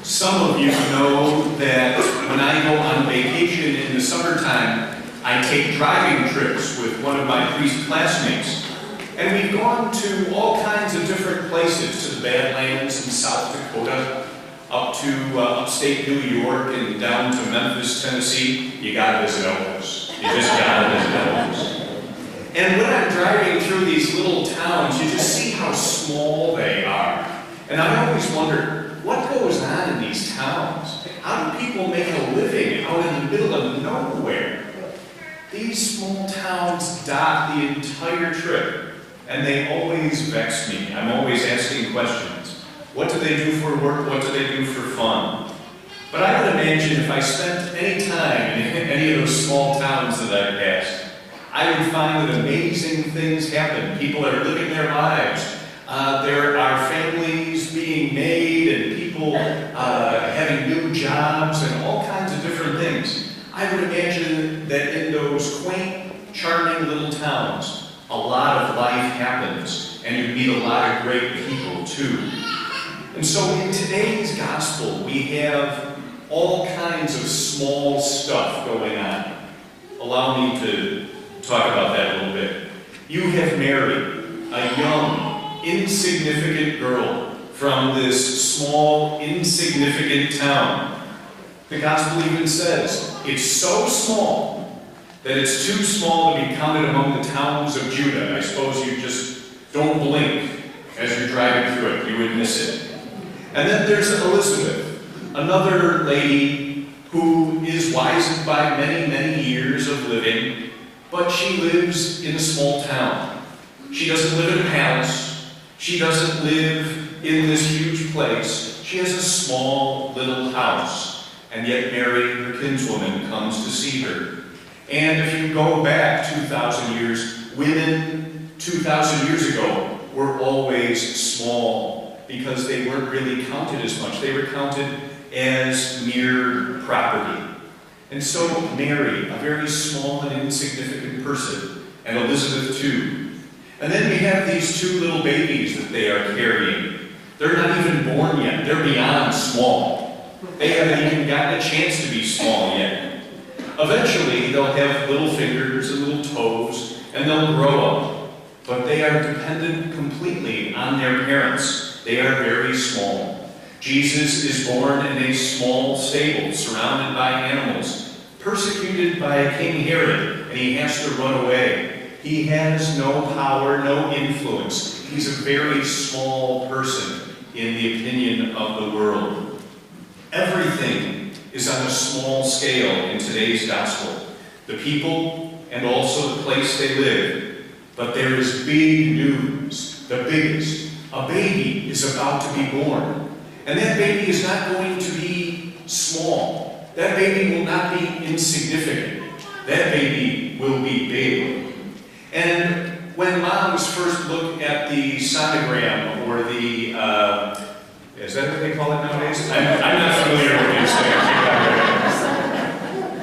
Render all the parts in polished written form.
Some of you know that when I go on vacation in the summertime, I take driving trips with one of my priest classmates. And we've gone to all kinds of different places, to the Badlands in South Dakota, up to upstate New York and down to Memphis, Tennessee. You gotta visit Elvis. You just gotta visit Elvis. And when I'm driving through these little towns, you just see how small they are. And I always wonder, what goes on in these towns? How do people make a living out in the middle of nowhere? These small towns dot the entire trip, and they always vex me. I'm always asking questions. What do they do for work? What do they do for fun? But I would imagine if I spent any time in any of those small towns that I've passed, I would find that amazing things happen. People are living their lives. There are families being made and people having new jobs and all kinds of different things. I would imagine that in those quaint, charming little towns, a lot of life happens and you meet a lot of great people too. And so in today's gospel, we have all kinds of small stuff going on. Allow me to talk about that a little bit. You have Mary, a young, insignificant girl from this small, insignificant town. The gospel even says it's so small that it's too small to be counted among the towns of Judah. I suppose you just don't blink as you're driving through it. You would miss it. And then there's Elizabeth, another lady who is wizened by many, many years of living, but she lives in a small town. She doesn't live in a palace. She doesn't live in this huge place. She has a small little house. And yet Mary, her kinswoman, comes to see her. And if you go back 2,000 years, women 2,000 years ago were always small because they weren't really counted as much. They were counted as mere property. And so Mary, a very small and insignificant person, and Elizabeth too. And then we have these two little babies that they are carrying. They're not even born yet. They're beyond small. They haven't even gotten a chance to be small yet. Eventually, they'll have little fingers and little toes, and they'll grow up. But they are dependent completely on their parents. They are very small. Jesus is born in a small stable, surrounded by animals, persecuted by King Herod, and he has to run away. He has no power, no influence. He's a very small person in the opinion of the world. Everything is on a small scale in today's gospel. The people and also the place they live. But there is big news, the biggest. A baby is about to be born. And that baby is not going to be small. That baby will not be insignificant. That baby will be big. And when moms first look at the sonogram or the, is that what they call it nowadays? I'm not familiar with these things.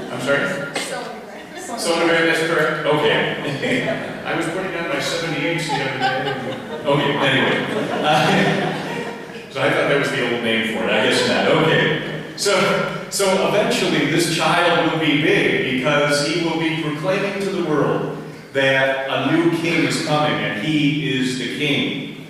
I'm sorry? Sonogram, that's correct? Okay. I was putting on my 78s the other day. Okay, anyway. So I thought that was the old name for it. I guess not. Okay. So eventually this child will be big because he will be proclaiming to the world that a new king is coming, and he is the king.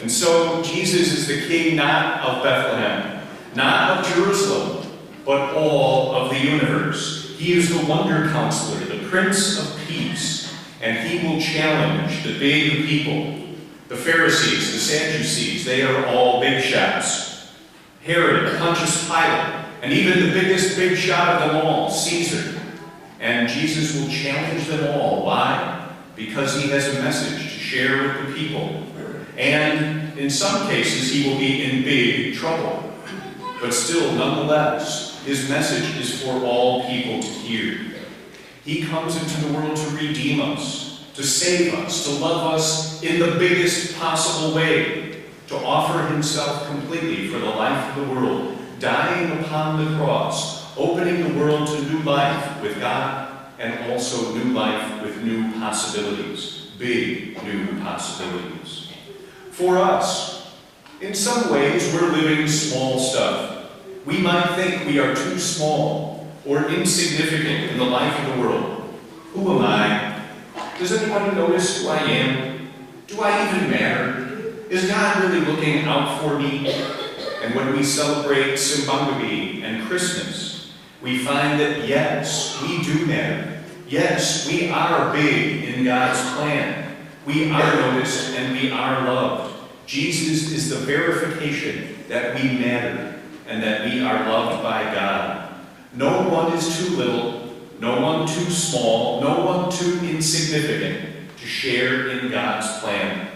And so Jesus is the king not of Bethlehem, not of Jerusalem, but all of the universe. He is the wonder counselor, the Prince of Peace, and he will challenge the big people. The Pharisees, the Sadducees, they are all big shots. Herod, Pontius Pilate, and even the biggest big shot of them all, Caesar. And Jesus will challenge them all. Why? Because he has a message to share with the people. And in some cases, he will be in big trouble. But still, nonetheless, his message is for all people to hear. He comes into the world to redeem us, to save us, to love us in the biggest possible way, to offer himself completely for the life of the world, dying upon the cross, opening the world to new life with God, and also new life with new possibilities, big new possibilities. For us, in some ways, we're living small stuff. We might think we are too small or insignificant in the life of the world. Who am I? Does anyone notice who I am? Do I even matter? Is God really looking out for me? And when we celebrate Simbang Gabi and Christmas, we find that yes, we do matter. Yes, we are big in God's plan. We are noticed and we are loved. Jesus is the verification that we matter and that we are loved by God. No one is too little, no one too small, no one too insignificant to share in God's plan.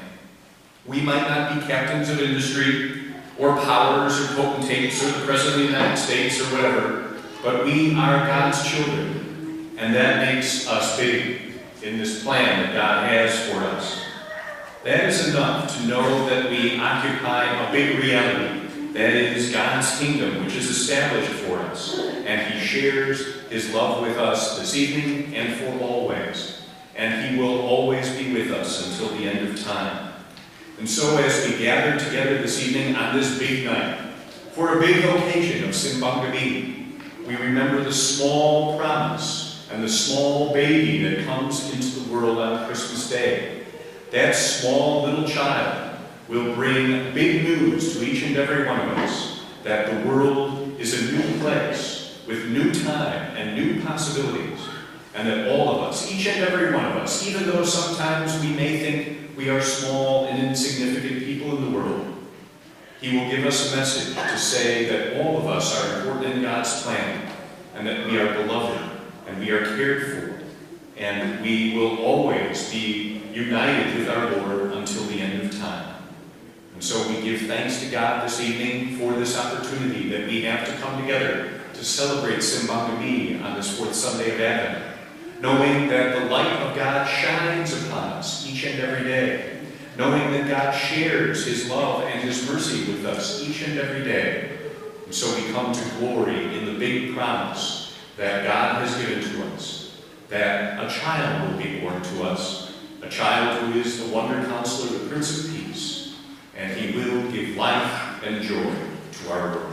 We might not be captains of industry or powers or potentates or the President of the United States or whatever, but we are God's children, and that makes us big in this plan that God has for us. That is enough to know that we occupy a big reality. That is God's kingdom, which is established for us. And He shares His love with us this evening and for always. And He will always be with us until the end of time. And so as we gather together this evening on this big night, for a big occasion of Simbang Gabi, we remember the small promise and the small baby that comes into the world on Christmas Day. That small little child will bring big news to each and every one of us that the world is a new place with new time and new possibilities, and that all of us, each and every one of us, even though sometimes we may think we are small and insignificant people in the world, He will give us a message to say that all of us are important in God's plan, and that we are beloved, and we are cared for, and we will always be united with our Lord until the end of time. And so we give thanks to God this evening for this opportunity that we have to come together to celebrate Simbang Gabi on this fourth Sunday of Advent, knowing that the light of God shines upon us each and every day, knowing that God shares His love and His mercy with us each and every day. And so we come to glory in the big promise that God has given to us, that a child will be born to us, a child who is the Wonder Counselor, the Prince of Peace, and He will give life and joy to our world.